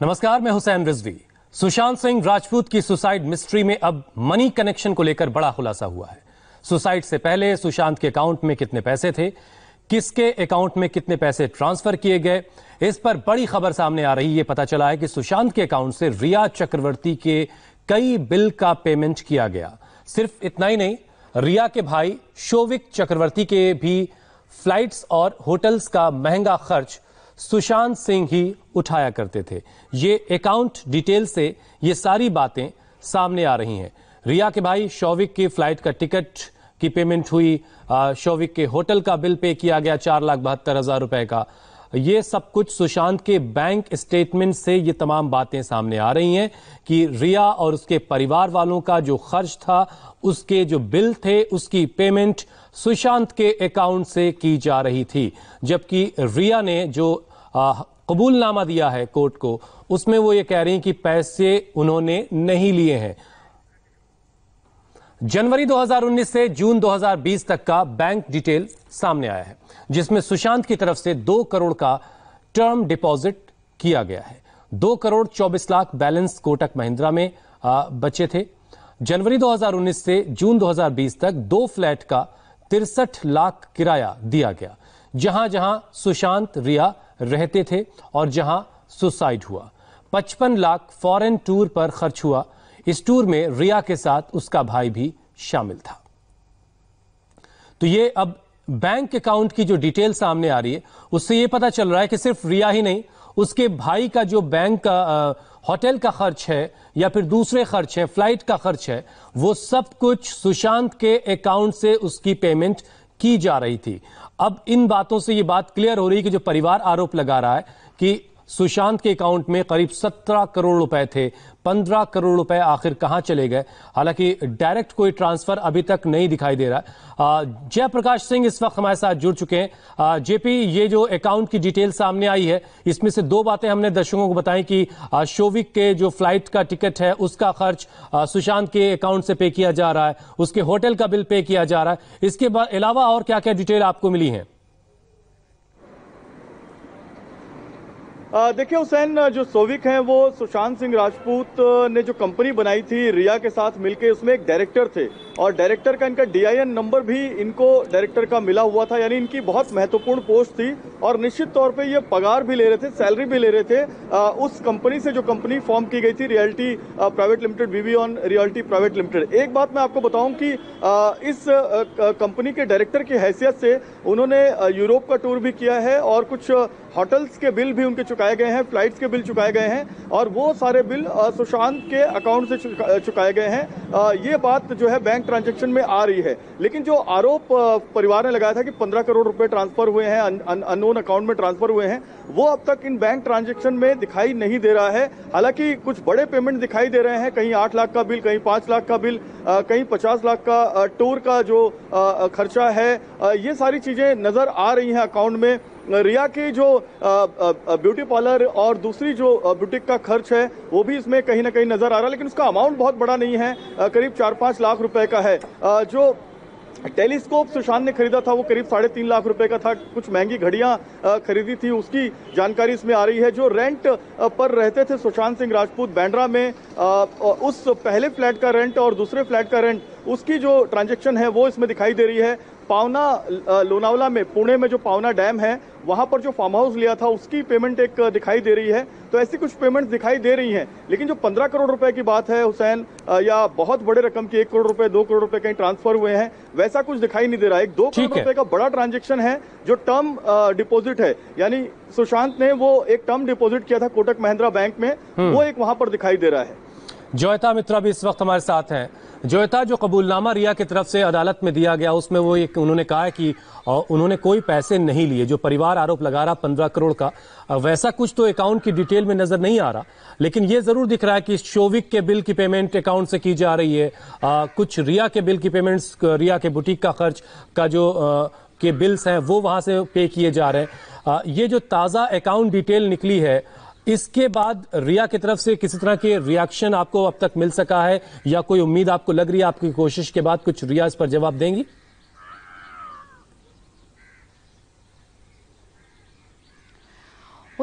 नमस्कार, मैं हुसैन रिजवी। सुशांत सिंह राजपूत की सुसाइड मिस्ट्री में अब मनी कनेक्शन को लेकर बड़ा खुलासा हुआ है। सुसाइड से पहले सुशांत के अकाउंट में कितने पैसे थे, किसके अकाउंट में कितने पैसे ट्रांसफर किए गए, इस पर बड़ी खबर सामने आ रही है। ये पता चला है कि सुशांत के अकाउंट से रिया चक्रवर्ती के कई बिल का पेमेंट किया गया। सिर्फ इतना ही नहीं, रिया के भाई शोविक चक्रवर्ती के भी फ्लाइट्स और होटल्स का महंगा खर्च सुशांत सिंह ही उठाया करते थे। ये अकाउंट डिटेल से ये सारी बातें सामने आ रही हैं। रिया के भाई शोविक की फ्लाइट का टिकट की पेमेंट हुई, शोविक के होटल का बिल पे किया गया 4,72,000 रुपए का। ये सब कुछ सुशांत के बैंक स्टेटमेंट से ये तमाम बातें सामने आ रही हैं कि रिया और उसके परिवार वालों का जो खर्च था, उसके जो बिल थे, उसकी पेमेंट सुशांत के अकाउंट से की जा रही थी। जबकि रिया ने जो कबूलनामा दिया है कोर्ट को, उसमें वो ये कह रही कि पैसे उन्होंने नहीं लिए हैं। जनवरी 2019 से जून 2020 तक का बैंक डिटेल सामने आया है, जिसमें सुशांत की तरफ से 2 करोड़ का टर्म डिपॉजिट किया गया है। 2 करोड़ 24 लाख बैलेंस कोटक महिंद्रा में बचे थे। जनवरी 2019 से जून 2020 तक 2 फ्लैट का 63 लाख किराया दिया गया, जहां जहां सुशांत रिया रहते थे और जहां सुसाइड हुआ। 55 लाख फॉरेन टूर पर खर्च हुआ। इस टूर में रिया के साथ उसका भाई भी शामिल था। तो ये अब बैंक अकाउंट की जो डिटेल सामने आ रही है, उससे ये पता चल रहा है कि सिर्फ रिया ही नहीं, उसके भाई का जो बैंक का होटल का खर्च है या फिर दूसरे खर्च है, फ्लाइट का खर्च है, वो सब कुछ सुशांत के अकाउंट से उसकी पेमेंट की जा रही थी। अब इन बातों से ये बात क्लियर हो रही है कि जो परिवार आरोप लगा रहा है कि सुशांत के अकाउंट में करीब 17 करोड़ रुपए थे, 15 करोड़ रुपए आखिर कहां चले गए। हालांकि डायरेक्ट कोई ट्रांसफर अभी तक नहीं दिखाई दे रहा है। जयप्रकाश सिंह इस वक्त हमारे साथ जुड़ चुके हैं। जेपी, ये जो अकाउंट की डिटेल सामने आई है, इसमें से 2 बातें हमने दर्शकों को बताई कि शोविक के जो फ्लाइट का टिकट है उसका खर्च सुशांत के अकाउंट से पे किया जा रहा है, उसके होटल का बिल पे किया जा रहा है। इसके अलावा और क्या क्या डिटेल आपको मिली है? देखिए हुसैन, जो शोविक हैं वो सुशांत सिंह राजपूत ने जो कंपनी बनाई थी रिया के साथ मिलकर, उसमें एक डायरेक्टर थे और डायरेक्टर का इनका DIN नंबर भी इनको डायरेक्टर का मिला हुआ था। यानी इनकी बहुत महत्वपूर्ण पोस्ट थी और निश्चित तौर पे ये पगार भी ले रहे थे, सैलरी भी ले रहे थे उस कंपनी से जो कंपनी फॉर्म की गई थी, realty private limited, Vivian realty private limited. एक बात मैं आपको बताऊं कि इस कंपनी के डायरेक्टर की हैसियत से उन्होंने यूरोप का टूर भी किया है और कुछ होटल्स के बिल भी उनके चुकाए गए हैं, फ्लाइट्स के बिल चुकाए गए हैं और वो सारे बिल सुशांत के अकाउंट से चुकाए गए हैं। ये बात जो है बैंक ट्रांजैक्शन में आ रही है। लेकिन जो आरोप परिवार ने लगाया था कि 15 करोड़ रुपए ट्रांसफर हुए हैं, अननोन अकाउंट में ट्रांसफर हुए हैं, वो अब तक इन बैंक ट्रांजैक्शन में दिखाई नहीं दे रहा है। हालांकि कुछ बड़े पेमेंट दिखाई दे रहे हैं, कहीं 8 लाख का बिल, कहीं 5 लाख का बिल, कहीं 50 लाख का टूर का जो खर्चा है, ये सारी चीजें नजर आ रही हैं अकाउंट में। रिया की जो ब्यूटी पार्लर और दूसरी जो बुटीक का खर्च है वो भी इसमें कहीं ना कहीं नजर आ रहा है, लेकिन उसका अमाउंट बहुत बड़ा नहीं है, करीब 4-5 लाख रुपए का है। जो टेलीस्कोप सुशांत ने खरीदा था वो करीब 3.5 लाख रुपए का था। कुछ महंगी घड़ियां खरीदी थी, उसकी जानकारी इसमें आ रही है। जो रेंट पर रहते थे सुशांत सिंह राजपूत बैंड्रा में, उस पहले फ्लैट का रेंट और दूसरे फ्लैट का रेंट, उसकी जो ट्रांजैक्शन है वो इसमें दिखाई दे रही है। पावना लोनावला में, पुणे में जो पावना डैम है, वहां पर जो फार्म हाउस लिया था उसकी पेमेंट एक दिखाई दे रही है। तो ऐसी कुछ पेमेंट दिखाई दे रही हैं। लेकिन जो 15 करोड़ रुपए की बात है हुसैन, या बहुत बड़े रकम की 1 करोड़ रुपए, 2 करोड़ रुपए कहीं ट्रांसफर हुए हैं, वैसा कुछ दिखाई नहीं दे रहा है। 1-2 करोड़ रुपए का बड़ा ट्रांजेक्शन है जो टर्म डिपॉजिट है, यानी सुशांत ने वो एक टर्म डिपॉजिट किया था कोटक महिंद्रा बैंक में, वो एक वहां पर दिखाई दे रहा है। जोयता मित्रा भी इस वक्त हमारे साथ हैं। जोयता, जो कबूलनामा रिया की तरफ से अदालत में दिया गया, उसमें वो उन्होंने कहा है कि उन्होंने कोई पैसे नहीं लिए। जो परिवार आरोप लगा रहा 15 करोड़ का, वैसा कुछ तो अकाउंट की डिटेल में नजर नहीं आ रहा, लेकिन ये जरूर दिख रहा है कि शोविक के बिल की पेमेंट अकाउंट से की जा रही है, कुछ रिया के बिल की पेमेंट्स, रिया के बुटीक का खर्च का जो के बिल्स हैं वो वहां से पे किए जा रहे हैं। ये जो ताजा अकाउंट डिटेल निकली है, इसके बाद रिया की तरफ से किसी तरह के रिएक्शन आपको अब तक मिल सका है या कोई उम्मीद आपको लग रही है आपकी कोशिश के बाद कुछ रिया इस पर जवाब देंगी?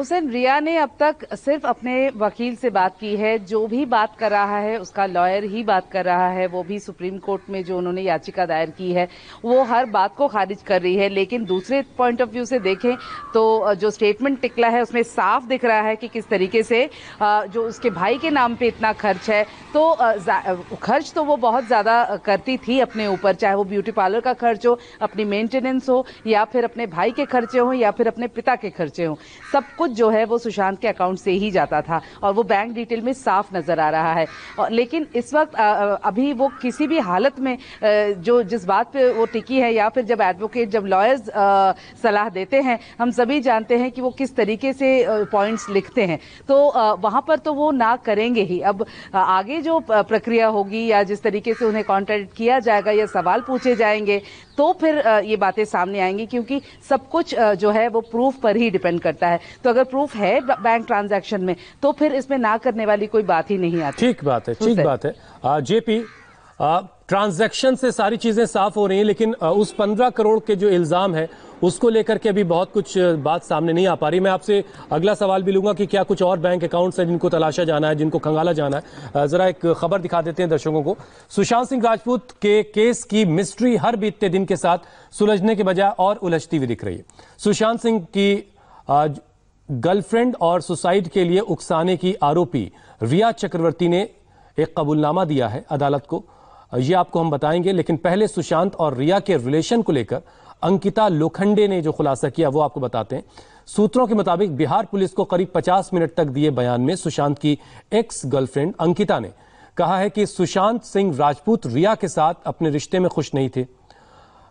हुसैन, रिया ने अब तक सिर्फ अपने वकील से बात की है। जो भी बात कर रहा है उसका लॉयर ही बात कर रहा है। वो भी सुप्रीम कोर्ट में जो उन्होंने याचिका दायर की है वो हर बात को खारिज कर रही है। लेकिन दूसरे पॉइंट ऑफ व्यू से देखें तो जो स्टेटमेंट निकला है उसमें साफ दिख रहा है कि किस तरीके से जो उसके भाई के नाम पे इतना खर्च है, तो खर्च तो वो बहुत ज्यादा करती थी अपने ऊपर, चाहे वो ब्यूटी पार्लर का खर्च हो, अपनी मेंटेनेंस हो, या फिर अपने भाई के खर्चे हो, या फिर अपने पिता के खर्चे हो। सब कुछ जो है वो सुशांत के अकाउंट से ही जाता था और वो बैंक डिटेल में साफ नजर आ रहा है। लेकिन इस वक्त अभी वो किसी भी हालत में जो जिस बात पे वो टिकी है, या फिर जब एडवोकेट, जब लॉयर्स सलाह देते हैं, हम सभी जानते हैं कि वो किस तरीके से पॉइंट्स लिखते हैं, तो वहां पर तो वो ना करेंगे ही। अब आगे जो प्रक्रिया होगी या जिस तरीके से उन्हें कॉन्ट्रैक्ट किया जाएगा या सवाल पूछे जाएंगे तो फिर ये बातें सामने आएंगी, क्योंकि सब कुछ जो है वो प्रूफ पर ही डिपेंड करता है। तो अगर प्रूफ है बैंक ट्रांजैक्शन में तो फिर इसमें ना करने वाली कोई बात ही नहीं आती। ठीक बात है, ठीक बात है। जेपी, ट्रांजैक्शन से सारी चीजें साफ हो रही हैं, लेकिन उस 15 करोड़ के जो इल्जाम है उसको लेकर के अभी बहुत कुछ बात सामने नहीं आ पा रही। मैं आपसे अगला सवाल भी लूंगा कि क्या कुछ और बैंक अकाउंट्स हैं जिनको तलाशा जाना है, जिनको खंगाला जाना है। जरा एक खबर दिखा देते हैं दर्शकों को। सुशांत सिंह राजपूत के केस की मिस्ट्री हर बीतते दिन के साथ सुलझने के बजाय और उलझती हुई दिख रही है। सुशांत सिंह की गर्लफ्रेंड और सुसाइड के लिए उकसाने की आरोपी रिया चक्रवर्ती ने एक कबूलनामा दिया है अदालत को, ये आपको हम बताएंगे। लेकिन पहले सुशांत और रिया के रिलेशन को लेकर अंकिता लोखंडे ने जो खुलासा किया वो आपको बताते हैं। सूत्रों के मुताबिक बिहार पुलिस को करीब 50 मिनट तक दिए बयान में सुशांत की एक्स गर्लफ्रेंड अंकिता ने कहा है कि सुशांत सिंह राजपूत रिया के साथ अपने रिश्ते में खुश नहीं थे।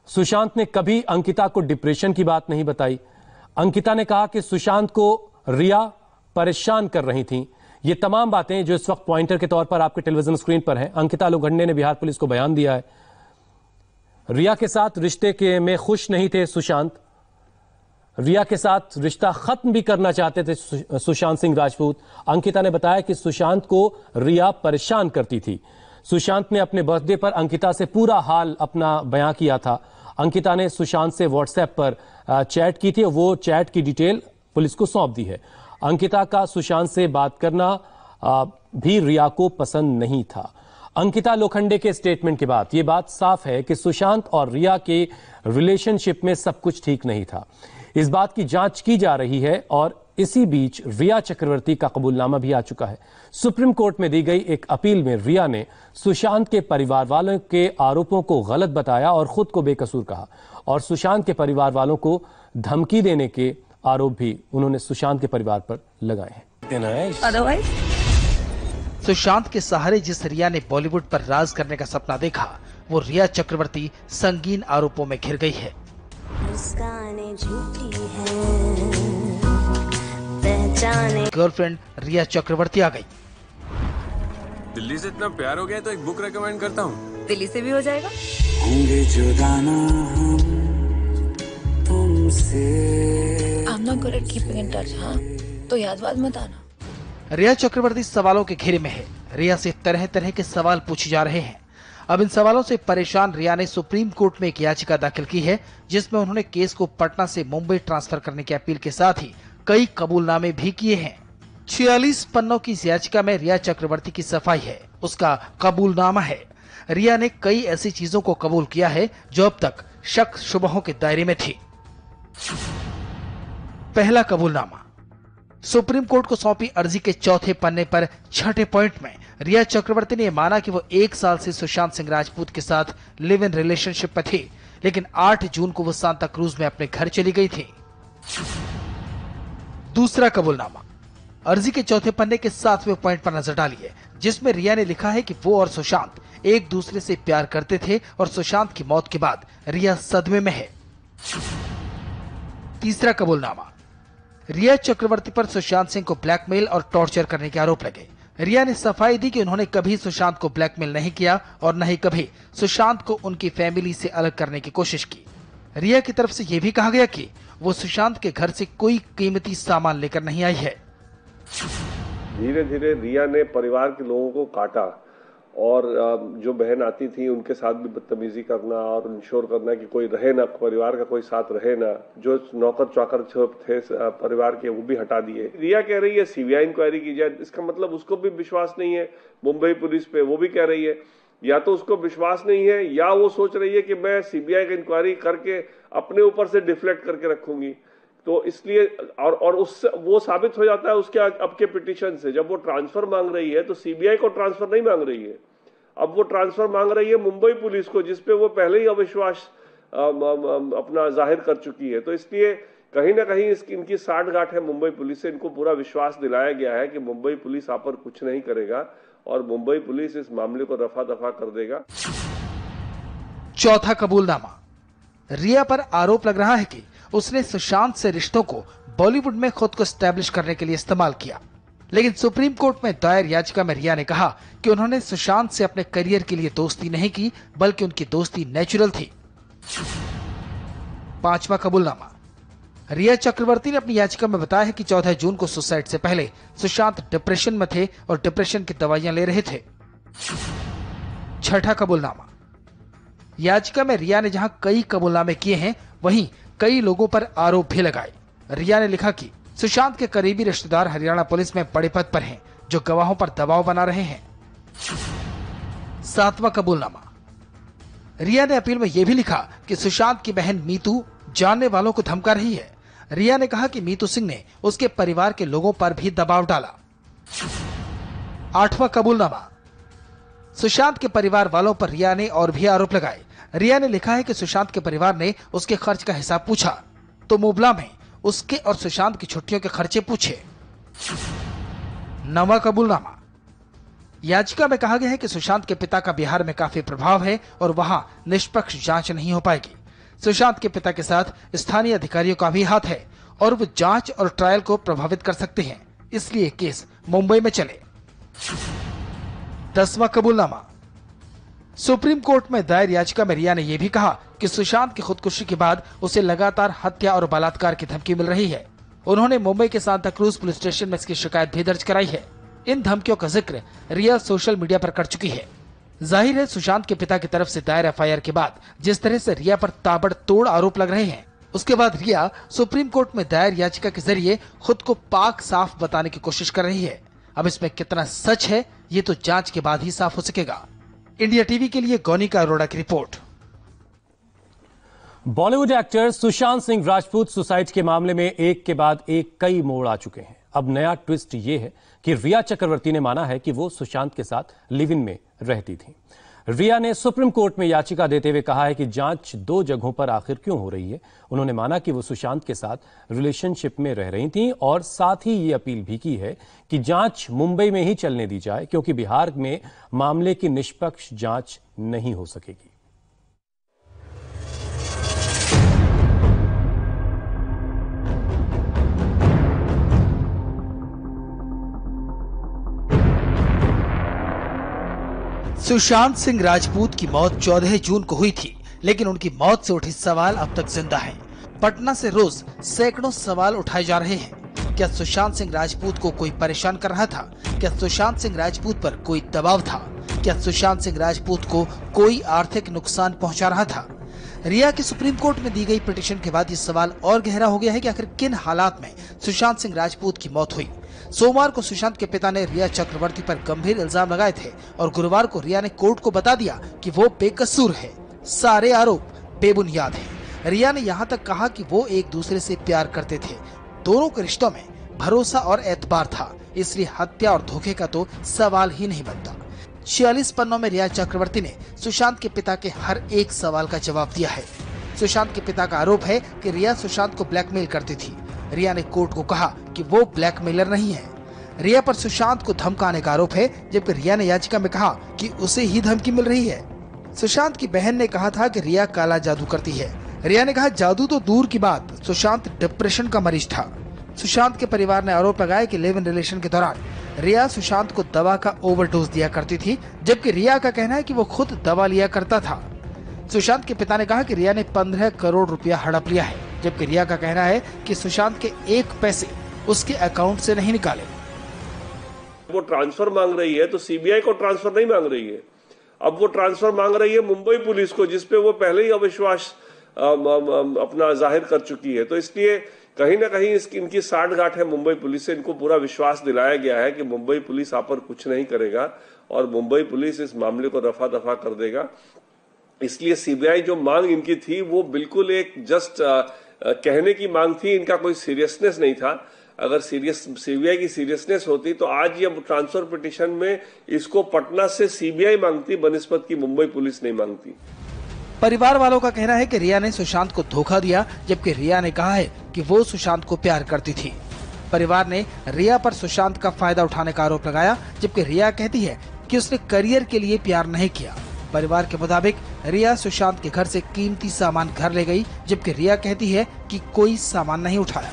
सुशांत ने कभी अंकिता को डिप्रेशन की बात नहीं बताई। अंकिता ने कहा कि सुशांत को रिया परेशान कर रही थी। ये तमाम बातें जो इस वक्त पॉइंटर के तौर पर आपके टेलीविजन स्क्रीन पर हैं, अंकिता लोखंडे ने बिहार पुलिस को बयान दिया है। रिया के साथ रिश्ते के में खुश नहीं थे सुशांत, रिया के साथ रिश्ता खत्म भी करना चाहते थे सुशांत सिंह राजपूत। अंकिता ने बताया कि सुशांत को रिया परेशान करती थी। सुशांत ने अपने बर्थडे पर अंकिता से पूरा हाल अपना बयां किया था। अंकिता ने सुशांत से व्हाट्सएप पर चैट की थी और वो चैट की डिटेल पुलिस को सौंप दी है। अंकिता का सुशांत से बात करना भी रिया को पसंद नहीं था। अंकिता लोखंडे के स्टेटमेंट के बाद यह बात साफ है कि सुशांत और रिया के रिलेशनशिप में सब कुछ ठीक नहीं था। इस बात की जांच की जा रही है और इसी बीच रिया चक्रवर्ती का कबूलनामा भी आ चुका है। सुप्रीम कोर्ट में दी गई एक अपील में रिया ने सुशांत के परिवार वालों के आरोपों को गलत बताया और खुद को बेकसूर कहा, और सुशांत के परिवार वालों को धमकी देने के आरोप भी उन्होंने सुशांत के परिवार पर लगाए हैं। सुशांत के सहारे जिस रिया ने बॉलीवुड पर राज करने का सपना देखा, वो रिया चक्रवर्ती संगीन आरोपों में घिर गई है। गर्लफ्रेंड रिया चक्रवर्ती आ गई। दिल्ली से इतना प्यार हो गया तो एक बुक रेकमेंड करता हूँ। दिल्ली से भी हो जाएगा। होंगे जुदाना हम तुमसे। I'm not good at keeping in touch, हाँ? तो याद मत आना। रिया चक्रवर्ती सवालों के घेरे में है। रिया से तरह तरह के सवाल पूछे जा रहे हैं। अब इन सवालों से परेशान रिया ने सुप्रीम कोर्ट में एक याचिका दाखिल की है, जिसमें उन्होंने केस को पटना से मुंबई ट्रांसफर करने की अपील के साथ ही कई कबूलनामे भी किए हैं। 46 पन्नों की इस याचिका में रिया चक्रवर्ती की सफाई है, उसका कबूलनामा है। रिया ने कई ऐसी चीजों को कबूल किया है जो अब तक शक शुबहों के दायरे में थी। पहला कबूलनामा, सुप्रीम कोर्ट को सौंपी अर्जी के चौथे पन्ने पर छठे पॉइंट में रिया चक्रवर्ती ने माना कि वो 1 साल से सुशांत सिंह राजपूत के साथ लिव इन रिलेशनशिप में थी, लेकिन 8 जून को वो सांता क्रूज में अपने घर चली गई थी। दूसरा कबूलनामा, अर्जी के चौथे पन्ने के 7वें पॉइंट पर नजर डालिए, जिसमें रिया ने लिखा है कि वो और सुशांत एक दूसरे से प्यार करते थे और सुशांत की मौत के बाद रिया सदमे में है। तीसरा कबूलनामा, रिया चक्रवर्ती पर सुशांत सिंह को ब्लैकमेल और टॉर्चर करने के आरोप लगे। रिया ने सफाई दी कि उन्होंने कभी सुशांत को ब्लैकमेल नहीं किया और न ही कभी सुशांत को उनकी फैमिली से अलग करने की कोशिश की। रिया की तरफ से यह भी कहा गया कि वो सुशांत के घर से कोई कीमती सामान लेकर नहीं आई है। धीरे धीरे रिया ने परिवार के लोगों को काटा और जो बहन आती थी उनके साथ भी बदतमीजी करना और इंश्योर करना कि कोई रहे ना, परिवार का कोई साथ रहे ना। जो नौकर चाकर थे परिवार के वो भी हटा दिए। रिया कह रही है सीबीआई इंक्वायरी की जाए, इसका मतलब उसको भी विश्वास नहीं है मुंबई पुलिस पे। वो भी कह रही है या तो उसको विश्वास नहीं है या वो सोच रही है कि मैं सीबीआई की इंक्वायरी करके अपने ऊपर से डिफ्लेक्ट करके रखूंगी। तो इसलिए और उससे वो साबित हो जाता है उसके अब के पिटीशन से। जब वो ट्रांसफर मांग रही है तो सीबीआई को ट्रांसफर नहीं मांग रही है, अब वो ट्रांसफर मांग रही है मुंबई पुलिस को, जिसपे वो पहले ही अविश्वास अपना जाहिर कर चुकी है। तो इसलिए कहीं ना कहीं इनकी साठगांठ है मुंबई पुलिस से। इनको पूरा विश्वास दिलाया गया है कि मुंबई पुलिस आप पर कुछ नहीं करेगा और मुंबई पुलिस इस मामले को रफा दफा कर देगा। चौथा कबूलनामा। रिया पर आरोप लग रहा है कि उसने सुशांत से रिश्तों को बॉलीवुड में खुद को एस्टेब्लिश करने के लिए इस्तेमाल किया, लेकिन सुप्रीम कोर्ट में दायर याचिका में रिया ने कहा कि उन्होंने सुशांत से अपने करियर के लिए दोस्ती नहीं की, बल्कि उनकी दोस्ती नेचुरल थी। पांचवा कबूलनामा। रिया चक्रवर्ती ने अपनी याचिका में बताया है कि 14 जून को सुसाइड से पहले सुशांत डिप्रेशन में थे और डिप्रेशन की दवाइयां ले रहे थे। छठा कबूलनामा। याचिका में रिया ने जहां कई कबूलनामे किए हैं, वहीं कई लोगों पर आरोप भी लगाए। रिया ने लिखा कि सुशांत के करीबी रिश्तेदार हरियाणा पुलिस में बड़े पद पर हैं, जो गवाहों पर दबाव बना रहे हैं। सातवां कबूलनामा। रिया ने अपील में यह भी लिखा कि सुशांत की बहन मीतू जानने वालों को धमका रही है। रिया ने कहा कि मीतू सिंह ने उसके परिवार के लोगों पर भी दबाव डाला। आठवां कबूलनामा। सुशांत के परिवार वालों पर रिया ने और भी आरोप लगाए। रिया ने लिखा है कि सुशांत के परिवार ने उसके खर्च का हिसाब पूछा तो मुबला में उसके और सुशांत की छुट्टियों के खर्चे पूछे। नवा कबूलनामा। याचिका में कहा गया है कि सुशांत के पिता का बिहार में काफी प्रभाव है और वहां निष्पक्ष जांच नहीं हो पाएगी। सुशांत के पिता के साथ स्थानीय अधिकारियों का भी हाथ है और वो जांच और ट्रायल को प्रभावित कर सकते हैं, इसलिए केस मुंबई में चले। 10वां कबूलनामा। सुप्रीम कोर्ट में दायर याचिका में रिया ने यह भी कहा कि सुशांत की खुदकुशी के बाद उसे लगातार हत्या और बलात्कार की धमकी मिल रही है। उन्होंने मुंबई के सांता क्रूज पुलिस स्टेशन में इसकी शिकायत भी दर्ज कराई है। इन धमकियों का जिक्र रिया सोशल मीडिया पर कर चुकी है। जाहिर है सुशांत के पिता की तरफ से दायर एफआईआर के बाद जिस तरह से रिया पर ताबड़तोड़ आरोप लग रहे हैं, उसके बाद रिया सुप्रीम कोर्ट में दायर याचिका के जरिए खुद को पाक साफ बताने की कोशिश कर रही है। अब इसमें कितना सच है ये तो जांच के बाद ही साफ हो सकेगा। इंडिया टीवी के लिए गौनिका अरोड़ा की report. Bollywood actor Sushant Singh Rajput suicide के मामले में एक के बाद एक कई मोड़ आ चुके हैं। अब नया ट्विस्ट ये है कि रिया चक्रवर्ती ने माना है कि वो सुशांत के साथ लिव इन में रहती थी। रिया ने सुप्रीम कोर्ट में याचिका देते हुए कहा है कि जांच 2 जगहों पर आखिर क्यों हो रही है। उन्होंने माना कि वो सुशांत के साथ रिलेशनशिप में रह रही थीं और साथ ही ये अपील भी की है कि जांच मुंबई में ही चलने दी जाए, क्योंकि बिहार में मामले की निष्पक्ष जांच नहीं हो सकेगी। सुशांत सिंह राजपूत की मौत 14 जून को हुई थी, लेकिन उनकी मौत से उठे सवाल अब तक जिंदा हैं। पटना से रोज सैकड़ों सवाल उठाए जा रहे हैं। क्या सुशांत सिंह राजपूत को कोई परेशान कर रहा था? क्या सुशांत सिंह राजपूत पर कोई दबाव था? क्या सुशांत सिंह राजपूत को कोई आर्थिक नुकसान पहुंचा रहा था? रिया की सुप्रीम कोर्ट में दी गई पिटीशन के बाद ये सवाल और गहरा हो गया है कि आखिर किन हालात में सुशांत सिंह राजपूत की मौत हुई। सोमवार को सुशांत के पिता ने रिया चक्रवर्ती पर गंभीर इल्जाम लगाए थे और गुरुवार को रिया ने कोर्ट को बता दिया कि वो बेकसूर है, सारे आरोप बेबुनियाद हैं। रिया ने यहाँ तक कहा कि वो एक दूसरे से प्यार करते थे, दोनों के रिश्तों में भरोसा और एतबार था, इसलिए हत्या और धोखे का तो सवाल ही नहीं बनता। 46 पन्नों में रिया चक्रवर्ती ने सुशांत के पिता के हर एक सवाल का जवाब दिया है। सुशांत के पिता का आरोप है कि रिया सुशांत को ब्लैकमेल करती थी। रिया ने कोर्ट को कहा कि वो ब्लैकमेलर नहीं है। रिया पर सुशांत को धमकाने का आरोप है, जबकि रिया ने याचिका में कहा कि उसे ही धमकी मिल रही है। सुशांत की बहन ने कहा था कि रिया काला जादू करती है। रिया ने कहा जादू तो दूर की बात, सुशांत डिप्रेशन का मरीज था। सुशांत के परिवार ने आरोप लगाया कि लिव इन रिलेशन के दौरान रिया सुशांत को दवा का ओवरडोज दिया करती थी, जबकि रिया का कहना है कि वो खुद दवा लिया करता था। सुशांत के पिता ने कहा कि रिया ने 15 करोड़ रुपया हड़प लिया है, जबकि रिया का कहना है कि सुशांत के 1 पैसे उसके अकाउंट से नहीं निकाले। वो ट्रांसफर मांग रही है तो सीबीआई को ट्रांसफर नहीं मांग रही है, अब वो ट्रांसफर मांग रही है मुंबई पुलिस को, जिसपे वो पहले ही अविश्वास अपना जाहिर कर चुकी है। तो इसलिए कहीं ना कहीं इनकी साठगांठ है मुंबई पुलिस से। इनको पूरा विश्वास दिलाया गया है कि मुंबई पुलिस आप पर कुछ नहीं करेगा और मुंबई पुलिस इस मामले को रफा दफा कर देगा। इसलिए सीबीआई जो मांग इनकी थी वो बिल्कुल एक जस्ट कहने की मांग थी, इनका कोई सीरियसनेस नहीं था। अगर सीबीआई की सीरियसनेस होती तो आज ये ट्रांसफर पिटीशन में इसको पटना से सीबीआई मांगती बनिस्बत की मुंबई पुलिस नहीं मांगती। परिवार वालों का कहना है कि रिया ने सुशांत को धोखा दिया, जबकि रिया ने कहा है कि वो सुशांत को प्यार करती थी। परिवार ने रिया पर सुशांत का फायदा उठाने का आरोप लगाया, जबकि रिया कहती है कि उसने करियर के लिए प्यार नहीं किया। परिवार के मुताबिक रिया सुशांत के घर से कीमती सामान घर ले गई, जबकि रिया कहती है कि कोई सामान नहीं उठाया।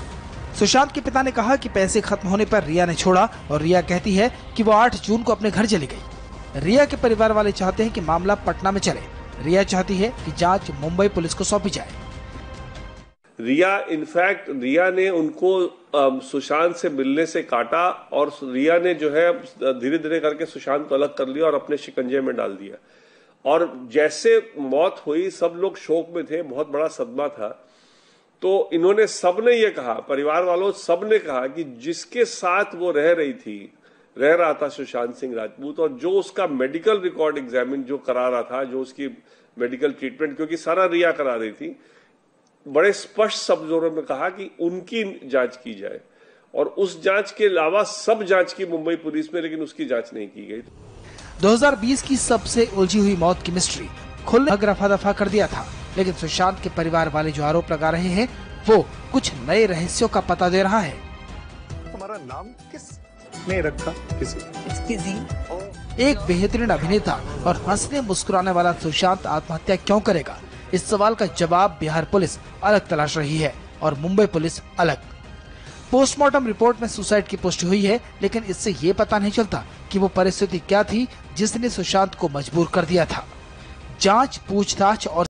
सुशांत के पिता ने कहा कि पैसे खत्म होने पर रिया ने छोड़ा और रिया कहती है कि वो 8 जून को अपने घर चली गई। रिया के परिवार वाले चाहते हैं कि मामला पटना में चले। रिया चाहती है कि जांच मुंबई पुलिस को सौंपी जाए। रिया ने उनको सुशांत से मिलने से काटा और रिया ने जो है धीरे धीरे करके सुशांत को अलग कर लिया और अपने शिकंजे में डाल दिया। और जैसे मौत हुई सब लोग शोक में थे, बहुत बड़ा सदमा था। तो इन्होंने सबने ये कहा, परिवार वालों सबने कहा कि जिसके साथ वो रह रहा था सुशांत सिंह राजपूत, और जो उसका मेडिकल रिकॉर्ड एग्जामिन जो करा रहा था, जो उसकी मेडिकल ट्रीटमेंट, क्योंकि सारा रिया करा रही थी, बड़े स्पष्ट शब्दों में कहा कि उनकी जांच की जाए और उस जांच के अलावा सब जांच की मुंबई पुलिस में, लेकिन उसकी जांच नहीं की गई। 2020 की सबसे उलझी हुई मौत की मिस्ट्री खुलने रफा दफा कर दिया था, लेकिन सुशांत के परिवार वाले जो आरोप लगा रहे हैं वो कुछ नए रहस्यों का पता दे रहा है। तुम्हारा नाम किसने रखा? एक बेहतरीन अभिनेता और हंसने मुस्कुराने वाला सुशांत आत्महत्या क्यों करेगा? इस सवाल का जवाब बिहार पुलिस अलग तलाश रही है और मुंबई पुलिस अलग। पोस्टमार्टम रिपोर्ट में सुसाइड की पुष्टि हुई है, लेकिन इससे ये पता नहीं चलता कि वो परिस्थिति क्या थी जिसने सुशांत को मजबूर कर दिया था। जांच, पूछताछ और